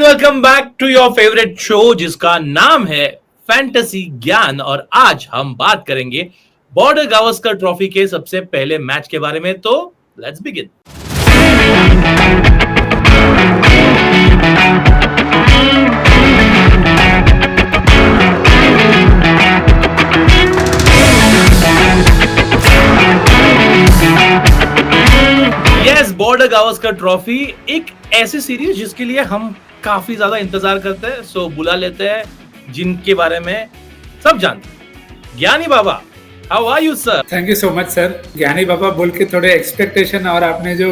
Welcome back to your favourite show जिसका नाम है फैंटेसी ज्ञान। और आज हम बात करेंगे बॉर्डर गावस्कर ट्रॉफी के सबसे पहले मैच के बारे में। तो let's begin. Yes, border Gavaskar trophy एक ऐसी सीरीज जिसके लिए हम काफी ज्यादा इंतजार करते हैं। सो बुला लेते हैं जिनके बारे में सब जानते हैं। Gyani Baba, how are you sir? Thank you so much sir. Gyani Baba बोल के थोड़े एक्सपेक्टेशन और आपने जो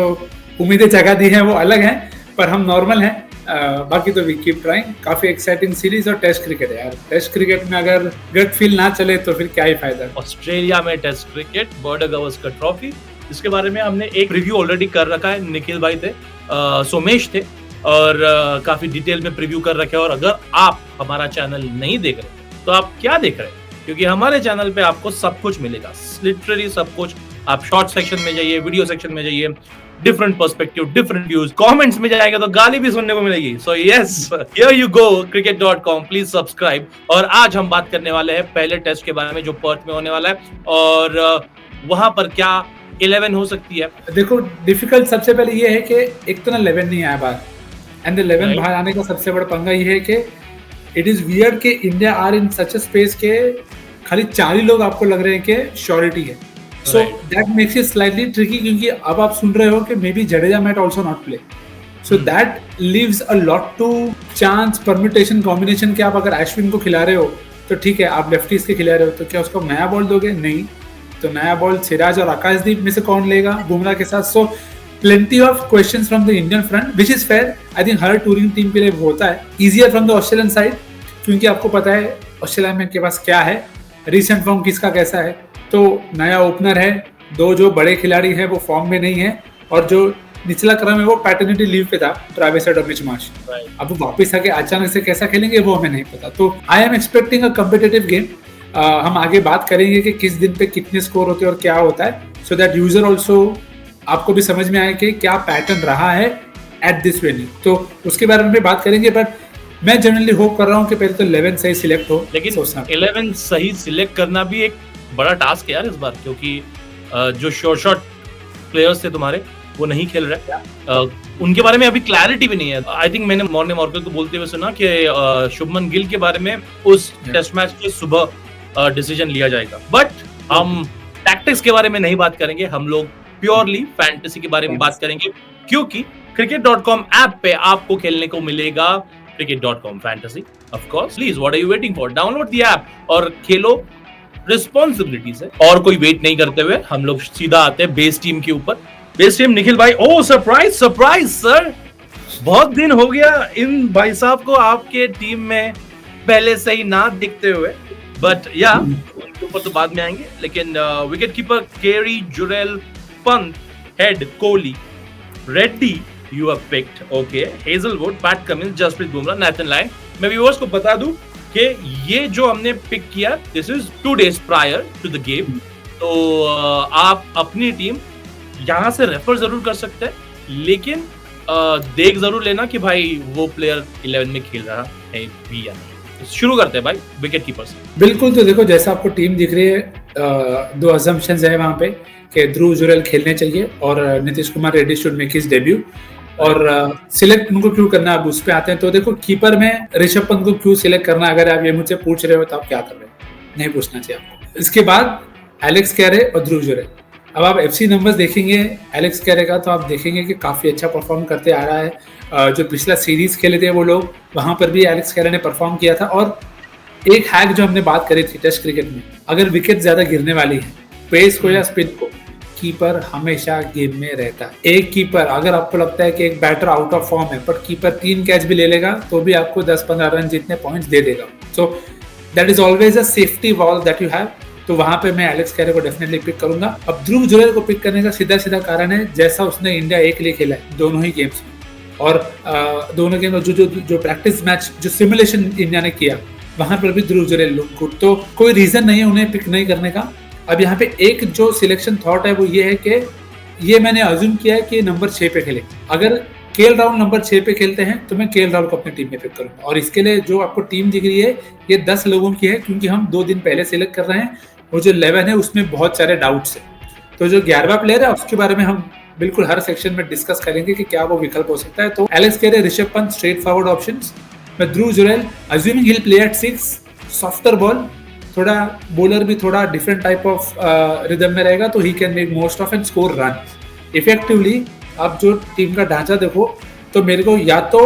उम्मीदें जगा दी हैं वो अलग हैं, पर हम नॉर्मल हैं। बाकी तो वी कीप ट्राइंग। काफी एक्साइटिंग सीरीज और टेस्ट क्रिकेट है यार। टेस्ट क्रिकेट में अगर गट फील ना चले तो फिर क्या ही फायदा। ऑस्ट्रेलिया में test cricket, Border Gavaskar trophy, इसके बारे में हमने एक रिव्यू ऑलरेडी कर रखा है। निखिल भाई थे, सोमेश थे और काफी डिटेल में प्रीव्यू कर रखे। और अगर आप हमारा चैनल नहीं देख रहे तो आप क्या देख रहे हैं, क्योंकि हमारे चैनल पे आपको सब कुछ मिलेगा, लिटरली सब कुछ। आप शॉर्ट सेक्शन में जाइए, वीडियो सेक्शन में जाइए, different perspective, different views, comments में जाएगा तो गाली भी सुनने को मिलेगी। So yes, here you go, cricket.com, please subscribe. और आज हम बात करने वाले हैं पहले टेस्ट के बारे में जो पर्थ में होने वाला है, और वहां पर क्या 11 हो सकती है। देखो, डिफिकल्ट सबसे पहले ये है कि एक तो ना 11 नहीं आया बाहर, एंड 11 बाहर आने का सबसे बड़ा पंगा ये है कि इट इज वियर्ड कि India are in such a space के खाली 4 ही लोग आपको लग रहे हैं कि श्योरिटी है। So that makes it slightly tricky, क्योंकि अब आप सुन रहे हो कि maybe Jadeja might also not play. So that leaves a lot to chance, permutation, combination. कि आप अगर अश्विन को खिला रहे हो तो ठीक है, आप लेफ्टीज के खिला रहे हो तो क्या उसको नया बॉल दोगे? नहीं। तो नया बॉल सिराज और आकाशदीप में से कौन लेगा बुमराह के साथ? सो plenty of questions from the Indian front, which is fair. I think her touring team के लिए वो होता है। Easier from the Australian side, क्योंकि आपको पता है ऑस्ट्रेलिया में के पास क्या है, रिसेंट फॉर्म किसका कैसा है। तो नया ओपनर है, 2 जो बड़े खिलाड़ी हैं वो फॉर्म में नहीं है, और जो निचला क्रम है वो पैटर्निटी लीव पे था, ट्रेविस हेड और मिच मार्श। अब वो वापस आके अचानक से कैसा खेलेंगे वो हमें नहीं पता। तो I am expecting a competitive game. हम आगे बात करेंगे कि किस दिन पे कितने स्कोर होते हैं और क्या होता है, सो दैट यूजर ऑल्सो आपको भी समझ में आए कि क्या पैटर्न रहा है एट दिस वेन्यू। तो उसके बारे में बात करेंगे, बट मैं जनरली होप कर रहा हूँ कि पहले तो 11 सही सिलेक्ट हो। लेकिन 11 सही सिलेक्ट करना भी एक बड़ा टास्क है यार इस बार, क्योंकि जो शॉर्ट प्लेयर्स थे तुम्हारे वो नहीं खेल रहे। उनके बारे में अभी क्लैरिटी भी नहीं है। आई थिंक मैंने मॉर्निंग मॉर्कल को बोलते हुए सुना कि शुभमन गिल के बारे में उस टेस्ट मैच के सुबह डिसीजन लिया जाएगा। बट हम टैक्टिक्स के बारे में नहीं बात करेंगे, हम लोग प्योरली फैंटेसी के बारे में बात करेंगे, क्योंकि cricket.com ऐप पे आपको खेलने को मिलेगा cricket.com fantasy. Of course, please what are you waiting for? Download the app और खेलो रिस्पांसिबिलिटी से। और कोई वेट नहीं करते हुए हम लोग सीधा आते हैं बेस टीम के ऊपर। बेस टीम निखिल भाई, ओ सरप्राइज सरप्राइज सर, बहुत दिन हो गया इन भाई साहब को आपके टीम में पहले से ही ना दिखते हुए, बट या उनके ऊपर तो बाद में आएंगे। लेकिन wicket keeper Carey, Jurel, Pant, Head Kohli, Reddy you have picked, okay, Hazlewood, Pat Cummins, Jasprit Bumrah, Nathan Lyon. मैं व्यूअर्स को बता दूं कि ये जो हमने पिक किया, this is 2 days prior to the game. तो आप अपनी टीम यहाँ से रेफर जरूर कर सकते हैं, लेकिन देख जरूर लेना कि भाई वो प्लेयर 11 में खेल रहा है भी या नहीं। शुरू करते हैं भाई विकेट कीपर से। बिल्कुल, तो देखो जैसा आपको टीम दिख रही है, 2 assumptions है वहाँ पे कि ध्रुव जुरेल खेलने चाहिए और Nitish Kumar Reddy should make his debut. और सिलेक्ट उनको क्यों करना, अब उस पे आते हैं। तो देखो, कीपर में ऋषभ पंत को क्यों सिलेक्ट करना, अगर आप ये मुझसे पूछ रहे हो तो आप क्या कर रहे हो? नहीं पूछना चाहिए आपको। इसके बाद एलेक्स कैरे और ध्रुव जुरेल। अब आप FC नंबर्स देखेंगे एलेक्स कैरे का, तो आप देखेंगे कि काफी अच्छा परफॉर्म करते आ रहा है। जो पिछला सीरीज खेले थे वो लोग, वहां पर भी एलेक्स कैरे ने परफॉर्म किया था। और एक हैक जो हमने बात करी थी टेस्ट क्रिकेट में, अगर विकेट ज्यादा गिरने वाली है, पेस को या स्पिन को, कीपर हमेशा गेम में रहता है। एक कीपर, अगर आपको लगता है कि एक बैटर आउट ऑफ फॉर्म है, पर कीपर 3 कैच भी ले लेगा तो भी आपको 10-15 रन जितने पॉइंट्स दे देगा। सो that is always a safety wall that you have. तो वहां पे मैं एलेक्स कैरे को डेफिनेटली पिक करूंगा। अब ध्रुव जुरेल को पिक करने का सीधा कारण है, जैसा उसने इंडिया ए के लिए खेला है दोनों ही गेम्स में, और दोनों गेम जो प्रैक्टिस मैच, जो सिमुलेशन इंडिया ने किया, वहां पर भी ध्रुव जुरेल लुक गुड। तो कोई रीजन नहीं है उन्हें पिक नहीं करने का। अब यहाँ पे एक जो सिलेक्शन थॉट है वो ये है कि ये मैंने अज्यूम किया है कि नंबर 6 पे खेले। अगर केएल राहुल नंबर 6 पे खेलते हैं तो मैं केएल राहुल को अपनी टीम में पिक करूंगा। और इसके लिए जो आपको टीम दिख रही है ये 10 लोगों की है, क्योंकि हम 2 दिन पहले सिलेक्ट कर रहे हैं। वो जो 11 है उसमें बहुत सारे डाउट्स है, तो जो 11वां प्लेयर है उसके बारे में हम बिल्कुल हर सेक्शन में डिस्कस करेंगे कि क्या वो विकल्प हो सकता है। तो Alex Carey, Rishabh Pant straight forward options में, Dhruv Jurel assuming he will play at 6, softer ball, थोड़ा बॉलर भी थोड़ा डिफरेंट टाइप ऑफ रिदम में रहेगा, तो he can make most of and score run effectively. आप जो टीम का ढांचा देखो तो मेरे को या तो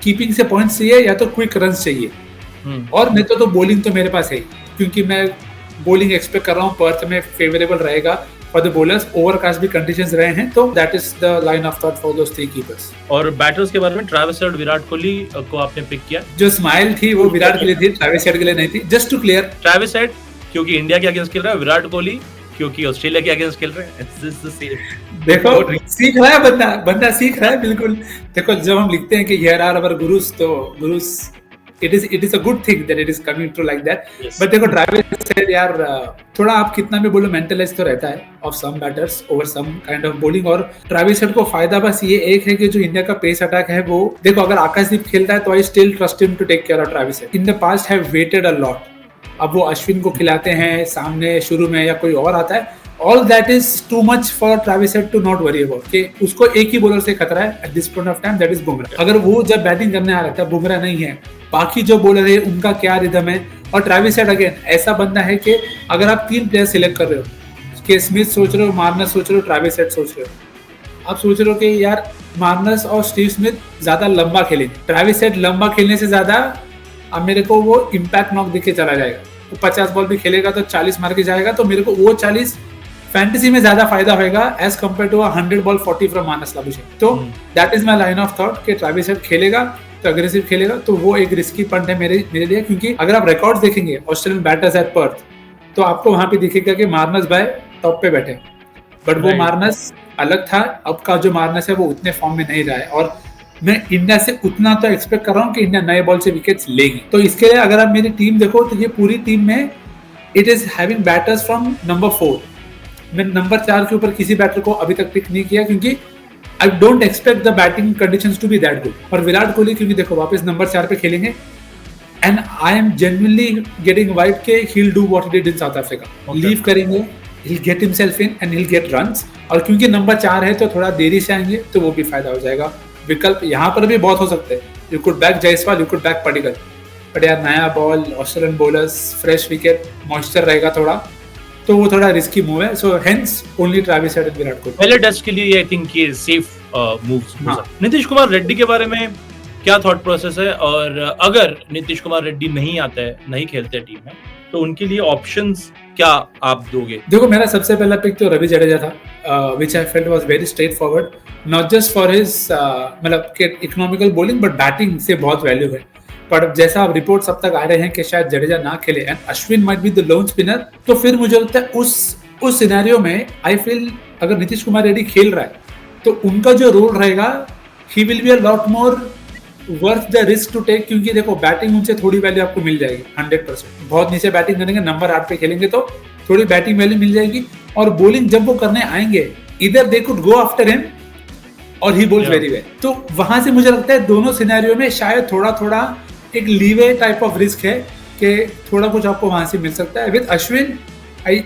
कीपिंग से पॉइंट्स चाहिए या तो क्विक रन्स चाहिए, और नहीं तो बॉलिंग तो मेरे पास है, क्योंकि मैं बॉलिंग एक्सपेक्ट कर रहा हूँ पर्थ में फेवरेबल रहेगा फॉर द बॉलर्स, ओवरकास्ट भी कंडीशंस रहे हैं, तो that is the line of thought for those 3 keepers. और बैटर्स के बारे में ट्रेविस हेड, विराट कोहली को आपने पिक किया। जो स्माइल थी वो विराट के लिए थी, ट्रेविस हेड के लिए नहीं थी। Just to clear, Travis Head क्योंकि इंडिया के अगेंस्ट खेल रहा है, विराट कोहली क्योंकि ऑस्ट्रेलिया के अगेंस्ट खेल रहे हैं। देखो सीख रहा है बंदा सीख रहा है बिल्कुल। देखो जब हम लिखते हैं कि हियर आर आवर गुरुस, तो gurus it is a good thing that it is coming to like that. But देखो ट्रेविस हेड यार, थोड़ा आप कितना भी बोलो मेंटल एज तो रहता है of some batters over some kind of bowling. और ट्रेविस हेड को फायदा बस ये एक है कि जो इंडिया का पेस अटैक है वो देखो, अगर आकाशदीप खेलता है तो I still trust him to take care of Travis Head. In the past have waited a lot. अब वो अश्विन को खिलाते हैं सामने शुरू में या कोई और आता है, all that is too much for Travis Head to not worry about कि उसको एक ही बॉलर से खतरा है at this point of time, that is Bumrah. अगर वो जब बैटिंग करने आ रहा था, बुमराह नहीं है, बाकी जो बॉलर है उनका क्या रिदम है। और ट्रेविस हेड अगेन ऐसा बंदा है कि अगर आप 3 प्लेयर सिलेक्ट कर रहे हो कि स्मिथ सोच रहे हो, मार्नस सोच रहे हो, ट्रेविस हेड सोच रहे हो, आप सोच रहे हो कि यार मार्नस और स्टीव स्मिथ ज्यादा लंबा खेलेंगे, ट्रेविस हेड लंबा खेलने से ज्यादा अब मेरे को वो इम्पैक्ट नॉक दिखे चला जाएगा। वो 50 बॉल भी खेलेगा तो 40 मार के जाएगा, तो मेरे को वो 40 फैंटेसी में ज्यादा फायदा होगा as compare to 100 ball 40 from Marnus Labuschagne. तो that is my line of thought कि ट्रेविस हेड खेलेगा तो अग्रेसिव खेलेगा, तो वो एक रिस्की पंट है मेरे लिए। क्योंकि अगर आप रिकॉर्ड्स देखेंगे ऑस्ट्रेलियन बैटर्स एट पर्थ, तो आपको वहां पे दिखेगा कि मार्नस भाई टॉप पे बैठे, बट वो मार्नस अलग था। अब का जो मार्नस है वो उतने फॉर्म में नहीं रहा है, और मैं इंडिया से उतना तो एक्सपेक्ट कर रहा हूँ कि इंडिया नए बॉल से विकेट्स लेगी। तो इसके लिए अगर आप मेरी टीम देखो तो ये पूरी टीम में it is having batters from number 4। मैं नंबर 4 के ऊपर किसी बैटर को अभी तक पिक नहीं किया, क्योंकि I don't expect the batting conditions to be that good. और विराट कोहली क्योंकि देखो वापस नंबर 4 पे खेलेंगे, and I am genuinely getting vibe के he will do what he did in South Africa. Leave करेंगे, he will get himself in and he will get runs. और क्योंकि नंबर 4 है तो थोड़ा देरी से आएंगे तो वो भी फायदा हो जाएगा। विकल्प यहाँ पर भी बहुत हो सकते हैं, you could back Jaiswal, you could back Padikkal, but यार नया ball, Australian bowlers, fresh wicket, moisture रहेगा थोड़ा, तो वो थोड़ा रिस्की मूव है। So hence only Travis head and Virat Kohli. पहले टेस्ट के लिए आई थिंक ये सेफ मूव्स। नीतीश कुमार रेड्डी के बारे में क्या थॉट प्रोसेस है, और अगर नीतीश कुमार रेड्डी नहीं आता है, नहीं खेलते टीम में, तो उनके लिए ऑप्शंस क्या आप दोगे? देखो मेरा सबसे पहला पिक तो रवि जडेजा था, which I felt was very straight forward, not just for his मतलब कि इकोनॉमिकल बॉलिंग, बट बैटिंग से बहुत वैल्यू है। पर जैसा अब रिपोर्ट्स अब तक आ रहे हैं कि शायद जडेजा ना खेले and Ashwin might be the loan spinner, तो फिर मुझे लगता है उस सिनेरियो में आई फील अगर नीतीश कुमार रेड्डी खेल रहा है तो उनका जो रोल रहेगा, he will be a lot more worth the risk to take. क्योंकि देखो बैटिंग उनसे थोड़ी वैल्यू आपको मिल जाएगी 100%। बहुत नीचे बैटिंग करेंगे, नंबर 8 पे खेलेंगे तो थोड़ी बैटिंग वैल्यू मिल जाएगी। और बॉलिंग जब वो करने आएंगे, इधर they could go after him और ही बॉल्स वेरी वेल। तो वहां से मुझे लगता है दोनों सिनेरियो में शायद थोड़ा एक लीवे टाइप ऑफ रिस्क है कि थोड़ा कुछ आपको वहां से मिल सकता है। With Ashwin I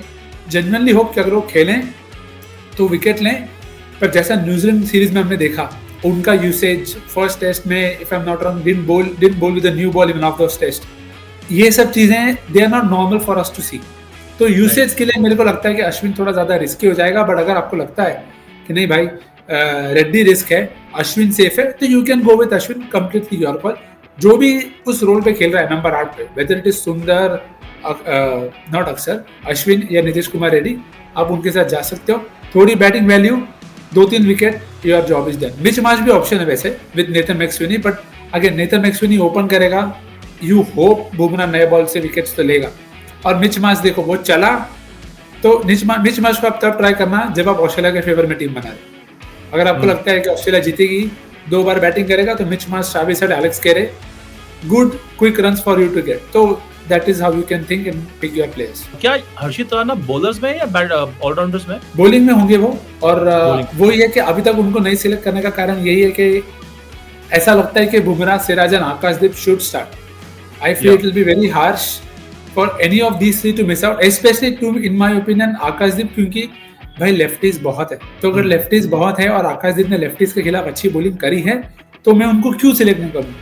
genuinely hope कि अगर वो खेलें तो विकेट लें, पर जैसा न्यूजीलैंड सीरीज में हमने देखा उनका यूसेज फर्स्ट टेस्ट में, if I am not wrong, didn't bowl with a new ball in one of those test, ये सब चीजें they are not normal for us to see. तो यूसेज के लिए मेरे को लगता है कि अश्विन थोड़ा ज्यादा रिस्की हो जाएगा। बट अगर आपको लगता है कि नहीं भाई रेड्डी रिस्क है, अश्विन सेफ है, तो you can go with Ashwin, completely your call. जो भी उस रोल पे खेल रहा है नंबर 8 पे, वेदर इट इज सुंदर, नॉट अक्सर, अश्विन या नीतीश कुमार रेड्डी, आप उनके साथ जा सकते हो। थोड़ी batting value, 2-3 wicket, your job is done. Mitch Marsh भी ऑप्शन है वैसे with Nathan McSweeney, but again Nathan McSweeney open करेगा, यू होप बुमराह नए बॉल से विकेट्स तो लेगा। और मिच मार्च देखो वो चला, तो मिच मार्च को आप तब ट्राई करना जब आप ऑस्ट्रेलिया के फेवर में टीम बना रहे। अगर आपको लगता है कि ऑस्ट्रेलिया जीतेगी, 2 बार बैटिंग करेगा, तो Mitch Marsh, Travis Head, Alex Carey, good quick runs for you to get. तो that is how you can think and pick your players. क्या हर्षित राणा बॉलर्स में या बैट ऑलराउंडर्स में? बॉलिंग में होंगे वो, और वो ये कि अभी तक उनको नहीं सिलेक्ट करने का कारण यही है कि ऐसा लगता है कि Bumrah, Siraj and Akashdeep should start. I feel it will be very harsh for any of these three to miss out, especially to, in my opinion, आकाशदीप, क्योंकि भाई लेफ्टीज बहुत है. तो अगर लेफ्टीज बहुत है और आकाशदीप ने लेफ्टीज के खिलाफ अच्छी बॉलिंग करी है तो मैं उनको क्यों सिलेक्ट नहीं करूँ.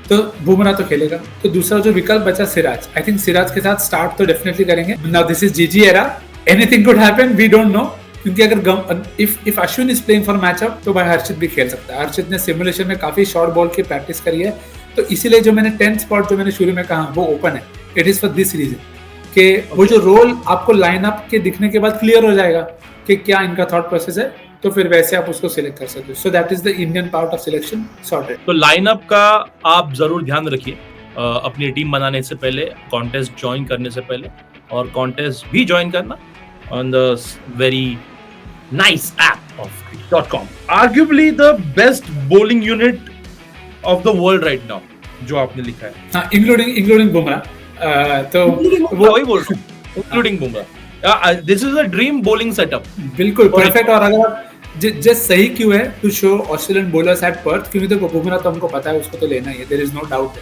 तो बुमराह तो खेलेगा. तो दूसरा जो विकल्प बचा सिराज, आई थिंक सिराज के साथ स्टार्ट तो डेफिनेटली करेंगे. Now this is GG era, anything could happen, we don't know. क्योंकि अगर if Ashwin is playing for matchup तो भाई हर्षित भी खेल सकता है. हर्षित ने सिमुलेशन में काफी शॉर्ट बॉल की प्रैक्टिस करी है, तो इसीलिए जो मैंने 10 स्पॉट जो मैंने शुरू में कहा वो ओपन है. It is for this reason कि वो जो रोल आपको लाइनअप के दिखने के बाद क्लियर हो जाएगा कि क्या इनका थॉट प्रोसेस है, तो फिर वैसे आप उसको सिलेक्ट कर सकते हो. सो that is the Indian part of selection sorted. तो लाइनअप का आप जरूर ध्यान रखिए अपनी टीम बनाने से पहले, कॉन्टेस्ट ज्वाइन करने से पहले, और कॉन्टेस्ट भी ज्वाइन करना on the very nice app of cricket.com. Arguably the best bowling unit of the world right now जो आपने लिखा है. हाँ, इंक्लूडिंग बुमराह. तो वो वही बोल रहा हूँ, including Bumrah. This is a dream bowling setup. बिल्कुल परफेक्ट. और अगर आप जस्ट सही क्यों है to show Australian bowlers at Perth, क्योंकि देखो बुमराह तो हमको पता है, उसको तो लेना ही है, there is no doubt.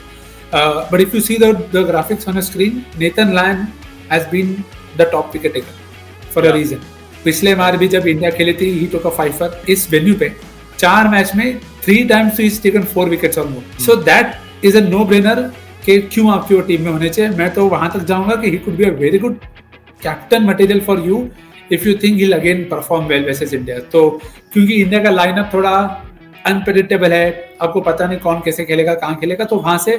But if you see the graphics on a screen, Nathan Lyon has been the top wicket taker for a reason. पिछले बार भी जब इंडिया खेली थी, ही टुक अ 5 इस वेन्यू पे 4 मैच में 3 times ही टेकन 4 विकेट्स और more. So that is a no brainer कि क्यों आपकी वो टीम में होने चाहिए. मैं तो वहां तक जाऊंगा कि he could be a very good captain material for you if you think he again perform well versus India. तो क्योंकि इंडिया का लाइनअप थोड़ा अनप्रेडिक्टेबल है, आपको पता नहीं कौन कैसे खेलेगा, कहाँ खेलेगा, तो वहां से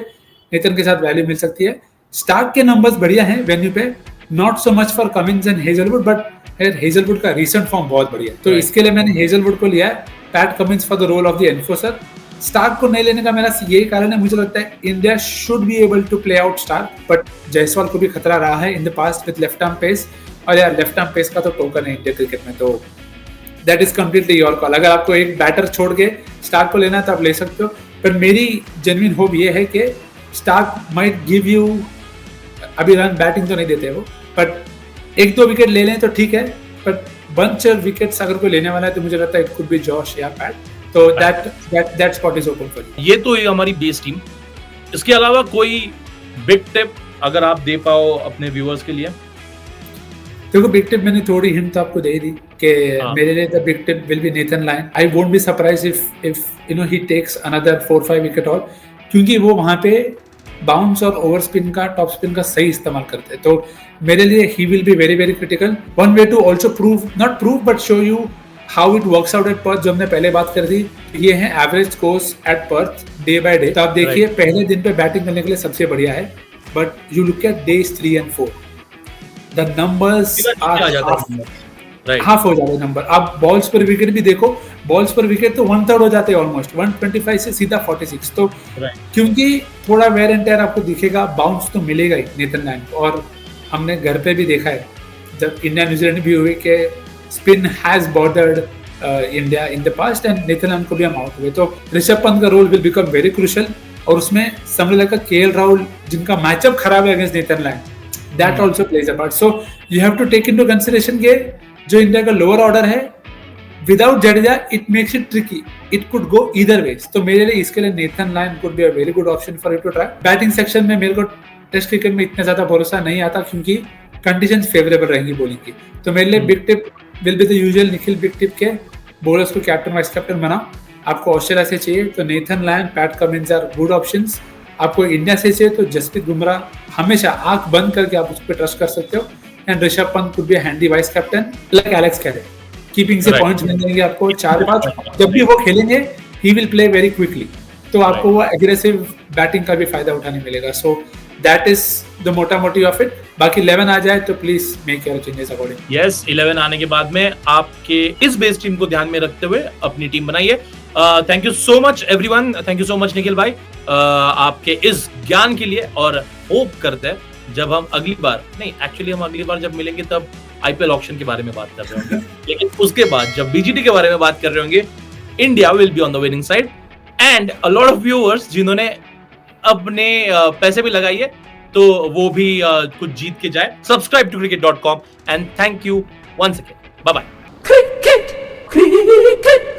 नेथन के साथ वैल्यू मिल सकती है. स्टार्क के नंबर्स बढ़िया हैं वेन्यू पे, not so much for Cummins and Hazlewood, but Hazlewood का रिसेंट फॉर्म बहुत बढ़िया है, तो इसके लिए मैंने हेजलवुड को लिया है. Pat Cummins for the role of the enforcer. Starc को नहीं लेने का मेरा यही कारण है, मुझे लगता है India should be able to play out Starc, but Jaiswal को भी खतरा रहा है in the past with left arm pace, और यार लेफ्ट आर्म पेस का तो टोकन है इंडिया क्रिकेट में. तो that is completely your call. अगर आपको एक बैटर छोड़ के स्टार्क को लेना है तो आप ले सकते हो, पर मेरी जेन्युइन होप ये है कि स्टार्क माइट गिव यू, अभी रन बैटिंग तो नहीं देते वो, बट 1-2 विकेट ले लें तो ठीक है, बट बंच ऑफ विकेट्स अगर कोई लेने वाला है तो मुझे लगता है इट कुड बी जॉश या पैट. तो that spot is open for you. ये तो ये हमारी बेस टीम. इसके अलावा कोई बिग टिप अगर आप दे पाओ अपने व्यूअर्स के लिए? देखो बिग टिप मैंने थोड़ी हिंट तो आपको दे दी कि मेरे लिए the big tip will be Nathan Lyon. I won't be surprise if you know he takes another 4-5 wicket all, क्योंकि वो वहां पे बाउंस और ओवर स्पिन का, टॉप स्पिन का सही इस्तेमाल करते हैं. तो मेरे लिए he will be very very critical. One way to also prove, not prove but show you how it works out at Perth, जो हमने पहले बात कर दी. ये है average scores at Perth day by day. तो आप देखिए पहले दिन पे बैटिंग करने के लिए सबसे बढ़िया है, but you look at days 3 and 4, the numbers half हो जाते हैं नंबर. आप बॉल्स पर विकेट भी देखो, बॉल्स पर विकेट तो 1/3 हो जाते हैं ऑलमोस्ट, 125 से सीधा 46. तो क्योंकि थोड़ा वेयर एंड टेयर आपको दिखेगा, बाउंस तो मिलेगा ही नेथन लायन को. और हमने घर पे भी देखा है जब इंडिया न्यूजीलैंड भी हुई कि spin has bothered India in the past, and Nathan Lyon को भी हम आउट हुए. तो ऋषभ पंत का role will become very crucial, और उसमें समझ लगा केएल राहुल जिनका मैचअप खराब है against Nathan Lyon, that also plays a part. So you have to take into consideration के जो इंडिया का लोअर ऑर्डर है without Jadeja, it makes it tricky, it could go either ways. तो मेरे लिए इसके लिए Nathan Lyon could be a very good option for you to try. Batting section में मेरे को टेस्ट क्रिकेट में इतना ज्यादा भरोसा नहीं आता, क्योंकि कंडीशंस फेवरेबल रहेंगी बॉलिंग की. तो मेरे लिए big tip will be the usual Nikhil big tip के बॉलर्स को कैप्टन वाइस कैप्टन बनाओ. आपको ऑस्ट्रेलिया से चाहिए तो Nathan Lyon, Pat Cummins are good options. आपको इंडिया से चाहिए तो जसप्रीत बुमराह हमेशा आंख बंद करके आप उस पर ट्रस्ट कर सकते हो, and Rishabh Pant could be a handy vice captain like Alex Carey. Keeping से पॉइंट्स मिल जाएंगे आपको 4-5. जब भी वो खेलेंगे he will play very quickly, तो आपको वो एग्रेसिव बैटिंग का भी फायदा उठाने मिलेगा. सो दैट इज द मोटा मोटी ऑफ इट. बाकी 11 आ जाए तो please make your changes according. Yes, 11 आने के बाद में आपके इस बेस टीम को ध्यान में रखते हुए अपनी टीम बनाइए. Thank you so much everyone, thank you so much Nikhil भाई आपके इस ज्ञान के लिए. और होप करते हैं जब हम अगली बार, नहीं एक्चुअली हम अगली बार जब मिलेंगे तब आईपीएल ऑक्शन के बारे में बात कर रहे होंगे, लेकिन उसके बाद जब बीजीटी के बारे में बात कर रहे होंगे, India will be on the winning side. And a lot of viewers जिन्होंने अपने पैसे भी लगाइए तो वो भी कुछ जीत के जाए. Subscribe to cricket.com and thank you once again. Bye bye. Cricket, cricket.